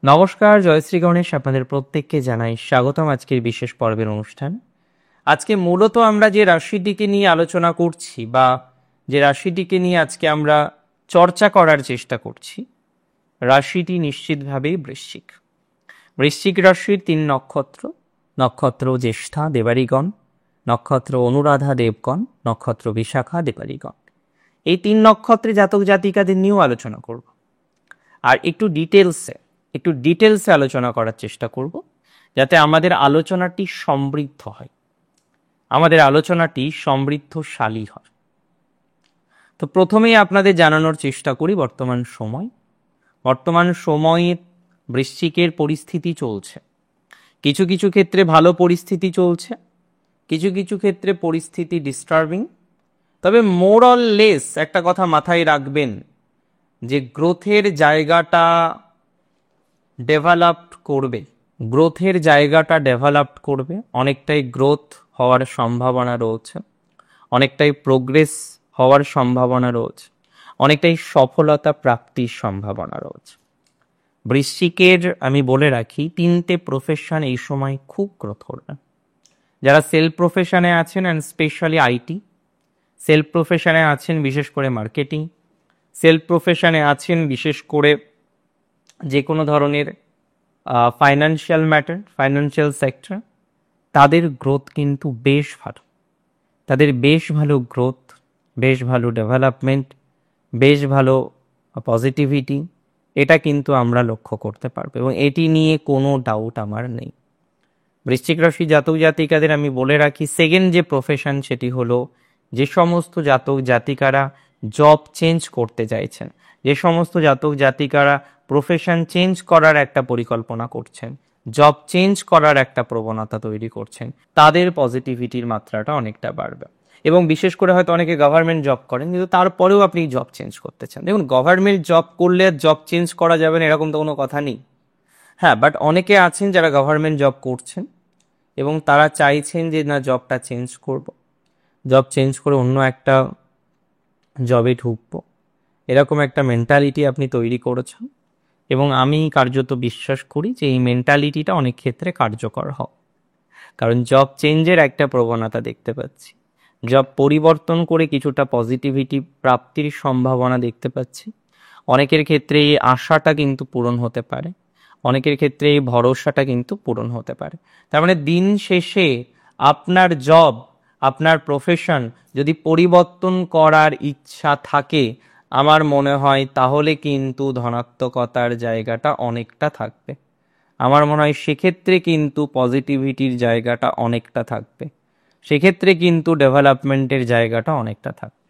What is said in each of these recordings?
নমস্কার, জয়শ্রী গণেশ আপনাদের প্রত্যেককে জানাই স্বাগতম আজকের বিশেষ পর্বের অনুষ্ঠান। আজকে মূলত আমরা যে রাশিটিকে নিয়ে আলোচনা করছি বা যে রাশিটিকে নিয়ে আজকে আমরা চর্চা করার চেষ্টা করছি, রাশিটি নিশ্চিতভাবেই বৃশ্চিক। বৃশ্চিক রাশির 3 নক্ষত্র, নক্ষত্র জ্যেষ্ঠা দেবারিগণ, নক্ষত্র অনুরাধা দেবগণ, নক্ষত্র বিশাখা দেবারিগণ। এই 3 নক্ষত্রে জাতক জাতিকাদের নিয়েও আলোচনা করব, আর একটু ডিটেলসে আলোচনা করার চেষ্টা করব, যাতে আমাদের আলোচনাটি সমৃদ্ধ হয়, আমাদের আলোচনাটি সমৃদ্ধশালী হয়। তো প্রথমেই আপনাদের জানানোর চেষ্টা করি বর্তমান সময়ে বৃশ্চিকের পরিস্থিতি চলছে। কিছু কিছু ক্ষেত্রে ভালো পরিস্থিতি চলছে, কিছু কিছু ক্ষেত্রে পরিস্থিতি ডিস্টার্বিং। তবে মোর অর লেস একটা কথা মাথায় রাখবেন, যে গ্রোথের জায়গাটা ডেভেলপড করবে, অনেকটাই গ্রোথ হওয়ার সম্ভাবনা রয়েছে, অনেকটাই প্রোগ্রেস হওয়ার সম্ভাবনা রয়েছে, অনেকটাই সফলতা প্রাপ্তির সম্ভাবনা রয়েছে। বৃশ্চিকের আমি বলে রাখি 3টে প্রফেশন এই সময় খুব গ্রোথ করবে। যারা সেলফ প্রফেশনে আছেন, অ্যান্ড স্পেশালি আইটি সেলফ প্রফেশনে আছেন, বিশেষ করে মার্কেটিং সেলফ প্রফেশনে আছেন, বিশেষ করে যে কোনো ধরনের ফাইন্যান্সিয়াল সেক্টর, তাদের গ্রোথ কিন্তু বেশ ভালো। তাদের বেশ ভালো গ্রোথ, বেশ ভালো ডেভেলপমেন্ট, বেশ ভালো পজিটিভিটি, এটা কিন্তু আমরা লক্ষ্য করতে পারবো, এবং এটি নিয়ে কোনো ডাউট আমার নেই। বৃশ্চিক রাশি জাতক জাতিকাদের আমি বলে রাখি, সেকেন্ড যে প্রফেশন সেটি হলো, যে সমস্ত জাতক জাতিকারা জব চেঞ্জ করতে চাইছেন, যে সমস্ত জাতক জাতিকারা প্রফেশন চেঞ্জ করার একটা পরিকল্পনা করছেন, জব চেঞ্জ করার একটা প্রবণতা তৈরি করছেন, তাদের পজিটিভিটির মাত্রাটা অনেকটা বাড়বে। এবং বিশেষ করে হয়তো অনেকে গভর্নমেন্ট জব করেন, কিন্তু তারপরেও আপনি জব চেঞ্জ করতে চান। দেখুন, গভর্নমেন্ট জব করলে জব চেঞ্জ করা যাবে না এরকম তো কোনো কথা নেই। হ্যাঁ, বাট অনেকে আছেন যারা গভর্নমেন্ট জব করছেন এবং তারা চাইছেন যে না, জবটা চেঞ্জ করব, জব চেঞ্জ করে অন্য একটা জবে ঢুকবো, এরকম একটা মেন্টালিটি আপনি তৈরি করেছেন। এবং আমি কার্যত বিশ্বাস করি যে এই মেন্টালিটিটা অনেক ক্ষেত্রে কার্যকর হয়, কারণ জব চেঞ্জের একটা প্রবণতা দেখতে পাচ্ছি, জব পরিবর্তন করে কিছুটা পজিটিভিটি প্রাপ্তির সম্ভাবনা দেখতে পাচ্ছি। অনেকের ক্ষেত্রে এই আশাটা কিন্তু পূরণ হতে পারে, অনেকের ক্ষেত্রে এই ভরসাটা কিন্তু পূরণ হতে পারে। তার মানে দিন শেষে আপনার জব, আপনার প্রফেশন যদি পরিবর্তন করার ইচ্ছা থাকে, আমার মনে হয় তাহলে কিন্তু ধনাত্মকতার জায়গাটা অনেকটা থাকবে। আমার মনে হয় সেক্ষেত্রে কিন্তু পজিটিভিটির জায়গাটা অনেকটা থাকবে, সেক্ষেত্রে কিন্তু ডেভেলপমেন্টের জায়গাটা অনেকটা থাকবে।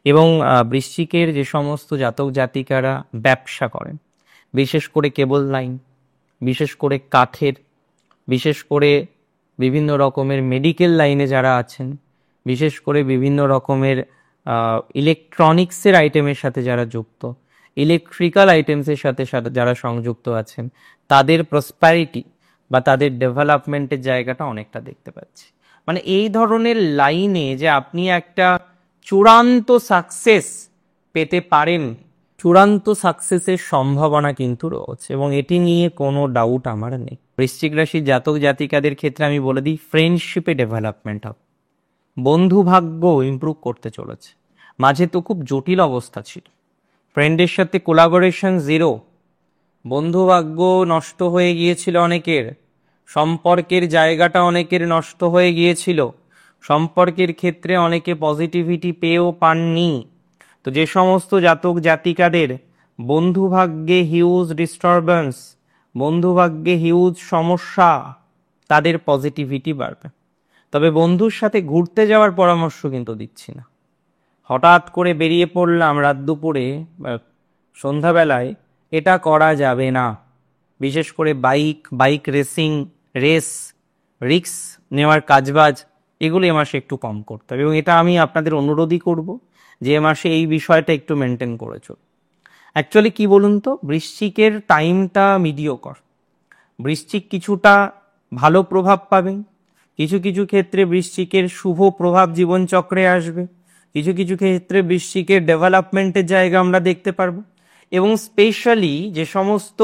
এবং বৃশ্চিকের যে সমস্ত জাতক জাতিকারা ব্যবসা করেন, বিশেষ করে কেবল লাইন, বিশেষ করে কাঠের, বিশেষ করে বিভিন্ন রকমের মেডিকেল লাইনে যারা আছেন, বিশেষ করে বিভিন্ন রকমের ইলেকট্রনিক্সের আইটেমের সাথে যারা যুক্ত, ইলেকট্রিক্যাল আইটেমসের সাথে যারা সংযুক্ত আছেন, তাদের প্রসপ্যারিটি বা তাদের ডেভেলপমেন্টের জায়গাটা অনেকটা দেখতে পাচ্ছি। মানে এই ধরনের লাইনে যে আপনি একটা চূড়ান্ত সাকসেস পেতে পারেন, চূড়ান্ত সাকসেসের সম্ভাবনা কিন্তু রয়েছে, এবং এটি নিয়ে কোনো ডাউট আমার নেই। বৃশ্চিক রাশির জাতক জাতিকাদের ক্ষেত্রে আমি বলে দিই, ফ্রেন্ডশিপে ডেভেলপমেন্ট হবে, বন্ধু ভাগ্য ইমপ্রুভ করতে চলেছে। মাঝে তো খুব জটিল অবস্থা ছিল, ফ্রেন্ডের সাথে কোলাবোরেশন জিরো, বন্ধু ভাগ্য নষ্ট হয়ে গিয়েছিল অনেকের, সম্পর্কের জায়গাটা অনেকের নষ্ট হয়ে গিয়েছিল, সম্পর্কের ক্ষেত্রে অনেকে পজিটিভিটি পেয়েও পাননি। তো যে সমস্ত জাতক জাতিকাদের বন্ধুভাগ্যে হিউজ ডিস্টারবেন্স, বন্ধুভাগ্যে হিউজ সমস্যা, তাদের পজিটিভিটি বাড়বে। তবে বন্ধুর সাথে ঘুরতে যাওয়ার পরামর্শ কিন্তু দিচ্ছি না। হঠাৎ করে বেরিয়ে পড়লাম রাত দুপুরে বা সন্ধ্যাবেলায়, এটা করা যাবে না। বিশেষ করে বাইক রিস্ক নেওয়ার কাজবাজ, এগুলো এ মাসে একটু কম করতে হবে, এবং এটা আমি আপনাদের অনুরোধই করব যে এ মাসে এই বিষয়টা একটু মেনটেন করে চল। অ্যাকচুয়ালি কি বলুন তো, বৃশ্চিকের টাইমটা মিডিওকর। বৃশ্চিক কিছুটা ভালো প্রভাব পাবেন, কিছু কিছু ক্ষেত্রে বৃশ্চিকের শুভ প্রভাব জীবনচক্রে আসবে, কিছু কিছু ক্ষেত্রে বৃশ্চিকের ডেভেলপমেন্টের জায়গা আমরা দেখতে পারবো। এবং স্পেশালি যে সমস্ত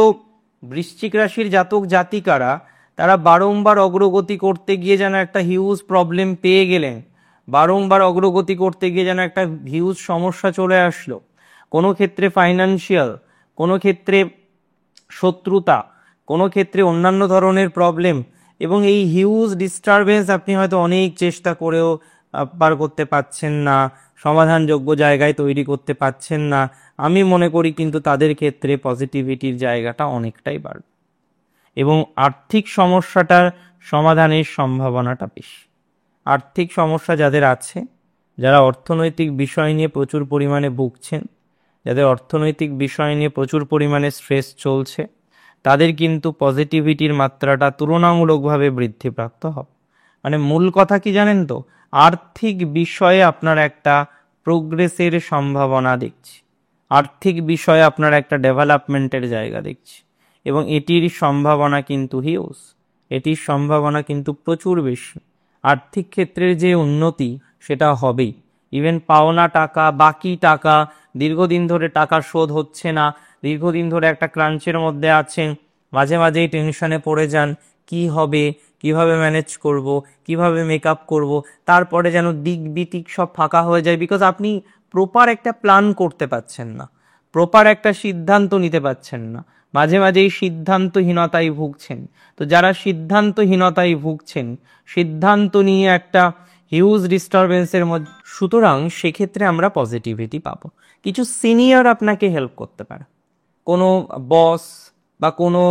বৃশ্চিক রাশির জাতক জাতিকারা তারা বারংবার অগ্রগতি করতে গিয়ে যেন একটা হিউজ প্রবলেম পেয়ে গেলেন, বারংবার অগ্রগতি করতে গিয়ে যেন একটা হিউজ সমস্যা চলে আসলো, কোনো ক্ষেত্রে ফাইন্যান্সিয়াল, কোনো ক্ষেত্রে শত্রুতা, কোনো ক্ষেত্রে অন্যান্য ধরনের প্রবলেম, এবং এই হিউজ ডিস্টারবেন্স আপনি হয়তো অনেক চেষ্টা করেও পার করতে পারছেন না, সমাধানযোগ্য জায়গায় তৈরি করতে পারছেন না। আমি মনে করি কিন্তু তাদের ক্ষেত্রে পজিটিভিটির জায়গাটা অনেকটাই বাড়বে এবং আর্থিক সমস্যাটার সমাধানের সম্ভাবনাটা বেশি। আর্থিক সমস্যা যাদের আছে, যারা অর্থনৈতিক বিষয় নিয়ে প্রচুর পরিমাণে ভুগছেন, যাদের অর্থনৈতিক বিষয় নিয়ে প্রচুর পরিমাণে স্ট্রেস চলছে, তাদের কিন্তু পজিটিভিটির মাত্রাটা তুলনামূলকভাবে বৃদ্ধিপ্রাপ্ত হবে। মানে মূল কথা কি জানেন তো, আর্থিক বিষয়ে আপনার একটা প্রোগ্রেসের সম্ভাবনা দেখছি, আর্থিক বিষয়ে আপনার একটা ডেভেলপমেন্টের জায়গা দেখছি, এবং এটির সম্ভাবনা কিন্তু হিউজ, এটির সম্ভাবনা কিন্তু প্রচুর বেশি। আর্থিক ক্ষেত্রের যে উন্নতি সেটা হবেই। ইভেন পাওনা টাকা, বাকি টাকা, দীর্ঘদিন ধরে টাকা শোধ হচ্ছে না, দীর্ঘদিন ধরে একটা ক্রাঞ্চের মধ্যে আছেন, মাঝে মাঝেই টেনশনে পড়ে যান, কি হবে, কিভাবে ম্যানেজ করব, কিভাবে মেকআপ করব, তারপরে যেন দিক বিদিক সব ফাঁকা হয়ে যায়, বিকজ আপনি প্রপার একটা প্ল্যান করতে পারছেন না, প্রপার একটা সিদ্ধান্ত নিতে পারছেন না, মাঝে মাঝেই সিদ্ধান্তহীনতায় ভুগছেন। তো যারা সিদ্ধান্তহীনতায় ভুগছেন, সিদ্ধান্ত নিয়ে একটা হিউজ ডিস্টারবেন্সের মধ্যে, সুতরাং সেক্ষেত্রে আমরা পজিটিভিটি পাবো। কিছু সিনিয়র আপনাকে হেল্প করতে পারে, কোনো বস বা কোনো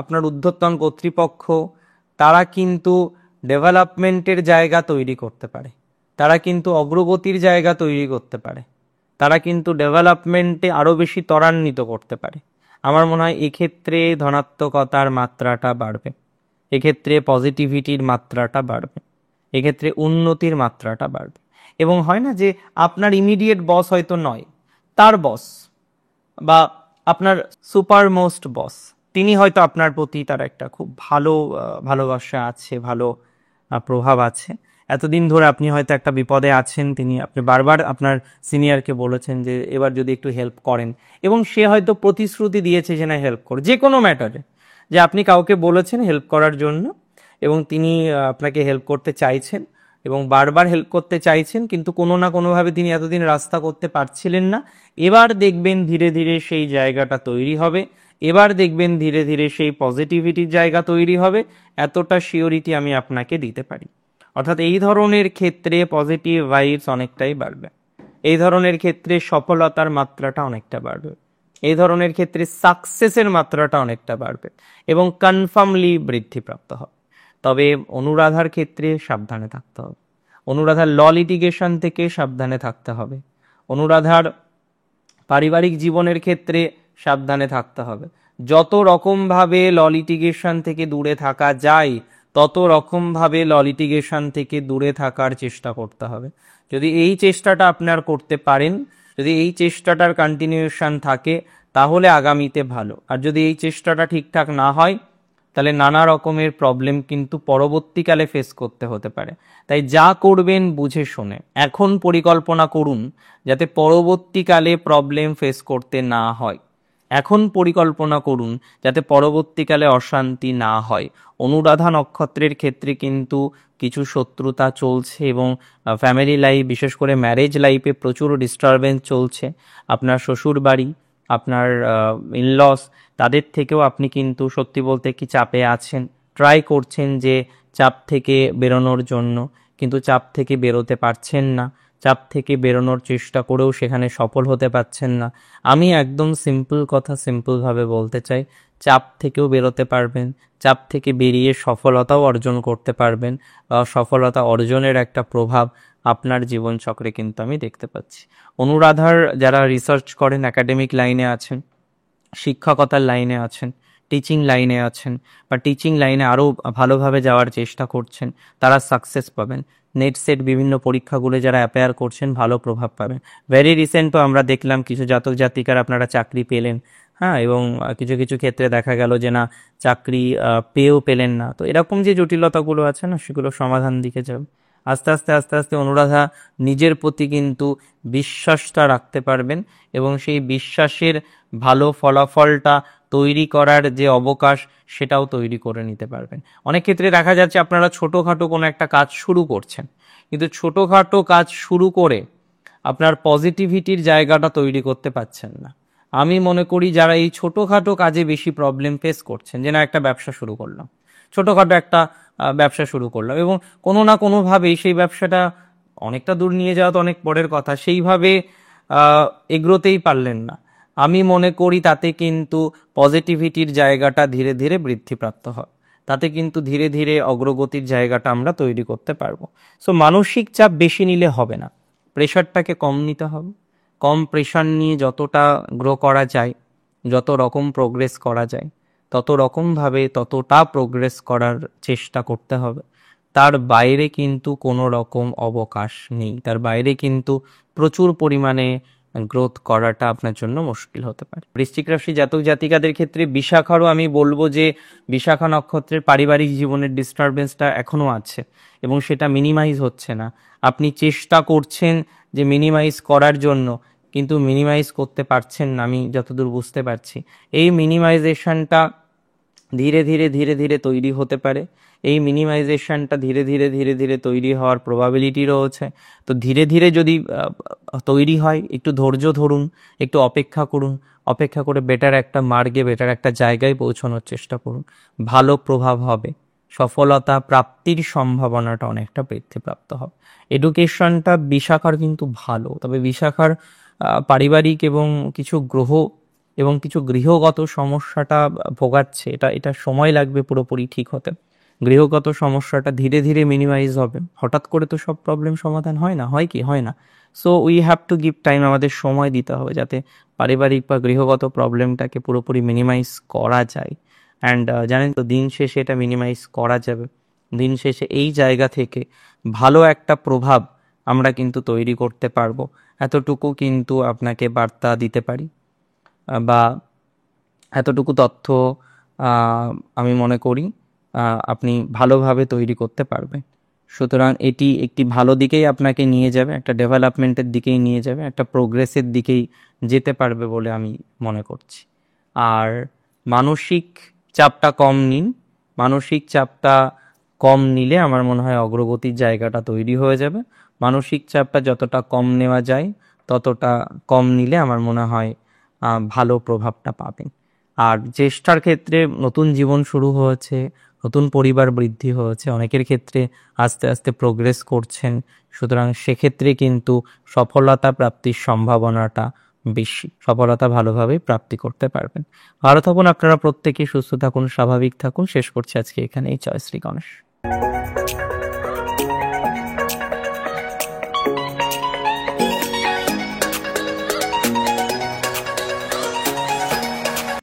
আপনার ঊর্ধ্বতন কর্তৃপক্ষ, তারা কিন্তু ডেভেলপমেন্টের জায়গা তৈরি করতে পারে, তারা কিন্তু অগ্রগতির জায়গা তৈরি করতে পারে, তারা কিন্তু ডেভেলপমেন্টে আরও বেশি ত্বরান্বিত করতে পারে। আমার মনে হয় এক্ষেত্রে ধনাত্মকতার মাত্রাটা বাড়বে, এক্ষেত্রে পজিটিভিটির মাত্রাটা বাড়বে, এক্ষেত্রে উন্নতির মাত্রাটা বাড়বে। এবং হয় না যে আপনার ইমিডিয়েট বস হয়তো নয়, তার বস বা আপনার সুপার মোস্ট বস, তিনি হয়তো আপনার প্রতি তার একটা খুব ভালো ভালোবাসা আছে, ভালো প্রভাব আছে। এতদিন ধরে আপনি হয়তো একটা বিপদে আছেন, আপনি বারবার আপনার সিনিয়রকে বলেছেন যে এবার যদি একটু হেল্প করেন, এবং সে হয়তো প্রতিশ্রুতি দিয়েছে যে না হেল্প করে, যে কোনো ম্যাটারে, যে আপনি কাউকে বলেছেন হেল্প করার জন্য এবং তিনি আপনাকে হেল্প করতে চাইছেন এবং বারবার হেল্প করতে চাইছেন, কিন্তু কোনো না কোনোভাবে তিনি এতদিন রাস্তা করতে পারছিলেন না। এবার দেখবেন ধীরে ধীরে সেই জায়গাটা তৈরি হবে, এবার দেখবেন ধীরে ধীরে সেই পজিটিভিটির জায়গা তৈরি হবে, এতটা শিওরিটি আমি আপনাকে দিতে পারি। অর্থাৎ এই ধরনের ক্ষেত্রে পজিটিভ ভাইবস অনেকটাই বাড়বে, এই ধরনের ক্ষেত্রে সফলতার মাত্রাটা অনেকটা বাড়বে, এই ধরনের ক্ষেত্রে সাকসেসের মাত্রাটা অনেকটা বাড়বে এবং কনফার্মলি বৃদ্ধিপ্রাপ্ত হবে। তবে অনুরাধার ক্ষেত্রে সাবধানে থাকতে হবে, অনুরাধার ল লিটিগেশন থেকে সাবধানে থাকতে হবে, অনুরাধার পারিবারিক জীবনের ক্ষেত্রে সাবধানে থাকতে হবে। যত রকমভাবে ল লিটিগেশন থেকে দূরে থাকা যায়, তত রকমভাবে ল লিটিগেশন থেকে দূরে থাকার চেষ্টা করতে হবে। যদি এই চেষ্টাটা আপনার করতে পারেন, যদি এই চেষ্টাটার কন্টিনিউশন থাকে, তাহলে আগামীতে ভালো। আর যদি এই চেষ্টাটা ঠিকঠাক না হয়, তাহলে নানা রকমের প্রবলেম কিন্তু পরবর্তীকালে ফেস করতে হতে পারে। তাই যা করবেন বুঝে শুনে এখন পরিকল্পনা করুন, যাতে পরবর্তীকালে প্রবলেম ফেস করতে না হয়। এখন পরিকল্পনা করুন যাতে পরবর্তীকালে অশান্তি না হয়। অনুরাধা নক্ষত্রের ক্ষেত্রে কিন্তু কিছু শত্রুতা চলছে এবং ফ্যামিলি লাইফ, বিশেষ করে ম্যারেজ লাইফে প্রচুর ডিস্টারবেন্স চলছে। আপনার শ্বশুর বাড়ি, আপনার ইনলস, তাদের থেকেও আপনি কিন্তু সত্যি বলতে কি চাপে আছেন, ট্রাই করছেন যে চাপ থেকে বেরোনোর জন্য, কিন্তু চাপ থেকে বেরোতে পারছেন না, চাপ থেকে বেরোনোর চেষ্টা করেও সেখানে সফল হতে পারছেন না। আমি একদম সিম্পল কথা সিম্পলভাবে বলতে চাই, চাপ থেকেও বেরোতে পারবেন, চাপ থেকে বেরিয়ে সফলতাও অর্জন করতে পারবেন, সফলতা অর্জনের একটা প্রভাব আপনার জীবন চক্রে কিন্তু আমি দেখতে পাচ্ছি। অনুরাধার যারা রিসার্চ করেন, একাডেমিক লাইনে আছেন, শিক্ষকতার লাইনে আছেন, টিচিং লাইনে আছেন, বা টিচিং লাইনে আরও ভালোভাবে যাওয়ার চেষ্টা করছেন, তারা সাকসেস পাবেন। নেট সেট বিভিন্ন পরীক্ষাগুলো যারা অ্যাপেয়ার করছেন, ভালো প্রভাব পাবেন। ভেরি রিসেন্ট তো আমরা দেখলাম কিছু জাতক জাতিকার আপনারা চাকরি পেলেন, হ্যাঁ, এবং কিছু কিছু ক্ষেত্রে দেখা গেল যে না, চাকরি পেয়েও পেলেন না। তো এরকম যে জটিলতাগুলো আছে না, সেগুলো সমাধান দিকে যাবে। আস্তে আস্তে আস্তে আস্তে অনুরাধা নিজের প্রতি কিন্তু বিশ্বাসটা রাখতে পারবেন এবং সেই বিশ্বাসের ভালো ফলাফলটা তৈরি করার যে অবকাশ সেটাও তৈরি করে নিতে পারবেন। অনেক ক্ষেত্রে দেখা যাচ্ছে আপনারা ছোটোখাটো কোনো একটা কাজ শুরু করছেন, কিন্তু ছোটোখাটো কাজ শুরু করে আপনার পজিটিভিটির জায়গাটা তৈরি করতে পারছেন না। আমি মনে করি যারা এই ছোটোখাটো কাজে বেশি প্রবলেম ফেস করছেন, যে না একটা ব্যবসা শুরু করলাম, ছোটোখাটো একটা ব্যবসা শুরু করলাম এবং কোনো না কোনোভাবেই সেই ব্যবসাটা অনেকটা দূর নিয়ে যাওয়া তো অনেক পরের কথা, সেইভাবে এগোতেই পারলেন না। আমি মনে করি তাতে কিন্তু পজিটিভিটির জায়গাটা ধীরে ধীরে বৃদ্ধিপ্রাপ্ত হয়, তাতে কিন্তু ধীরে ধীরে অগ্রগতির জায়গাটা আমরা তৈরি করতে পারবো। সো মানসিক চাপ বেশি নিলে হবে না, প্রেশারটাকে কম নিতে হবে। কম প্রেশার নিয়ে যতটা গ্রো করা যায়, যত রকম প্রোগ্রেস করা যায়, তত রকমভাবে ততটা প্রোগ্রেস করার চেষ্টা করতে হবে। তার বাইরে কিন্তু কোনো রকম অবকাশ নেই, তার বাইরে কিন্তু প্রচুর পরিমাণে গ্রোথ করাটা আপনার জন্য মুশকিল হতে পারে। বৃশ্চিক রাশি জাতক জাতিকাদের ক্ষেত্রে বিশাখারও আমি বলবো যে বিশাখা নক্ষত্রের পারিবারিক জীবনের ডিস্টারবেন্সটা এখনো আছে এবং সেটা মিনিমাইজ হচ্ছে না। আপনি চেষ্টা করছেন যে মিনিমাইজ করার জন্য, কিন্তু মিনিমাইজ করতে পারছেন না, আমি যতদূর বুঝতে পারছি। এই মিনিমাইজেশনটা ধীরে ধীরে ধীরে ধীরে তৈরি হতে পারে। এই মিনিমাইজেশনটা ধীরে ধীরে ধীরে ধীরে তৈরি হওয়ার প্রবাবিলিটি রয়েছে। তো ধীরে ধীরে যদি তৈরি হয়, একটু ধৈর্য ধরুন, একটু অপেক্ষা করুন, অপেক্ষা করে বেটার একটা মার্গে, বেটার একটা জায়গায় পৌঁছানোর চেষ্টা করুন। ভালো প্রভাব হবে, সফলতা প্রাপ্তির সম্ভাবনাটা অনেকটা বৃদ্ধিপ্রাপ্ত হবে। এডুকেশনটা বিশাখার কিন্তু ভালো, তবে বিশাখার পারিবারিক এবং কিছু গ্রহ এবং কিছু গৃহগত সমস্যাটা ভোগাচ্ছে, এটা সময় লাগবে পুরোপুরি ঠিক হতে। গৃহগত সমস্যাটা ধীরে ধীরে মিনিমাইজ হবে, হঠাৎ করে তো সব প্রবলেম সমাধান হয় না, হয় কি হয় না। So we have to give time, আমাদের সময় দিতে হবে যাতে পারিবারিক বা গৃহগত প্রবলেমটাকে পুরোপুরি মিনিমাইজ করা যায়। অ্যান্ড জানেন তো, দিন শেষে এটা মিনিমাইজ করা যাবে। দিন শেষে এই জায়গা থেকে ভালো একটা প্রভাব আমরা কিন্তু তৈরি করতে পারবো, এতটুকু কিন্তু আপনাকে বার্তা দিতে পারি, বা এতটুকু তথ্য আমি মনে করি আপনি ভালোভাবে তৈরি করতে পারবেন। সুতরাং এটি একটি ভালো দিকেই আপনাকে নিয়ে যাবে, একটা ডেভেলপমেন্টের দিকেই নিয়ে যাবে, একটা প্রোগ্রেসের দিকেই যেতে পারবে বলে আমি মনে করছি। আর মানসিক চাপটা কম নিন, মানসিক চাপটা কম নিলে আমার মনে হয় অগ্রগতির জায়গাটা তৈরি হয়ে যাবে। মানসিক চাপটা যতটা কম নেওয়া যায়, ততটা কম নিলে আমার মনে হয় ভালো প্রভাবটা পাবেন। আর জ্যেষ্ঠার ক্ষেত্রে নতুন জীবন শুরু হয়েছে, নতুন পরিবার বৃদ্ধি হয়েছে, অনেকের ক্ষেত্রে আস্তে আস্তে প্রোগ্রেস করছেন। সুতরাং সেক্ষেত্রে কিন্তু সফলতা প্রাপ্তির সম্ভাবনাটা বেশি, সফলতা ভালোভাবেই প্রাপ্তি করতে পারবেন। ভালো থাকুন আপনারা প্রত্যেকেই, সুস্থ থাকুন, স্বাভাবিক থাকুন। শেষ করছি আজকে এখানেই। জয় শ্রী গণেশ।